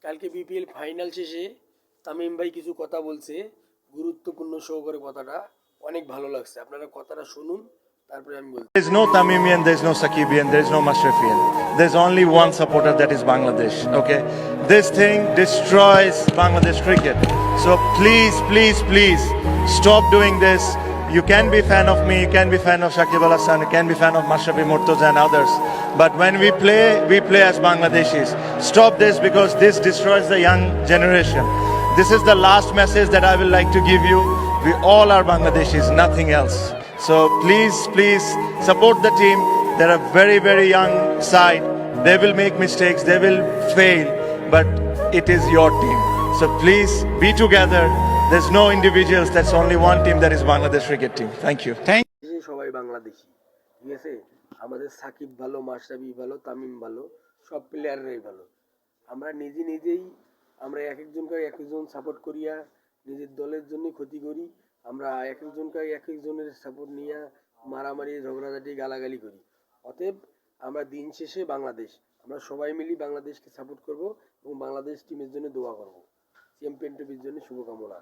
কালকে BPL final শেষে তামিম ভাই কিছু কথা বলছে, গুরুত্বপূর্ণ সহকারে কথাটা অনেক ভালো লাগছে। আপনারা কথাটা শুনুন, তারপরে আমি বলছি। There's no Tamimian, there's no Sakibian, there's no Mashrafian. There's only one supporter, that is Bangladesh. Okay, this thing destroys Bangladesh cricket. So please stop doing this. You can be fan of me, you can be fan of Shakib Al Hasan, you can be fan of Mashrafi Murtaza and others. But when we play as Bangladeshis. Stop this because this destroys the young generation. This is the last message that I will like to give you. We all are Bangladeshis, nothing else. So please support the team. They're a very young side. They will make mistakes, they will fail, but it is your team. So please be together. There's no individuals, that's only one team, that is Bangladesh cricket team. Thank you. সবাই বাংলাদেশি, ঠিক আছে? আমাদের সাকিব ভালো, মাশরাফি ভালো, তামিম ভালো, সব প্লেয়াররাই ভালো। আমরা নিজেই আমরা এক একজন সাপোর্ট করিয়া নিজের দলের জন্য ক্ষতি করি। আমরা এক একজনের সাপোর্ট নিয়ে মারামারি, ঝগড়াঝাটি, গালাগালি করি। অতএব আমরা দিন শেষে বাংলাদেশ, আমরা সবাই মিলি বাংলাদেশকে সাপোর্ট করব এবং বাংলাদেশ টিমের জন্য দোয়া করব। চ্যাম্পিয়ন ট্রফির জন্য শুভকামনা।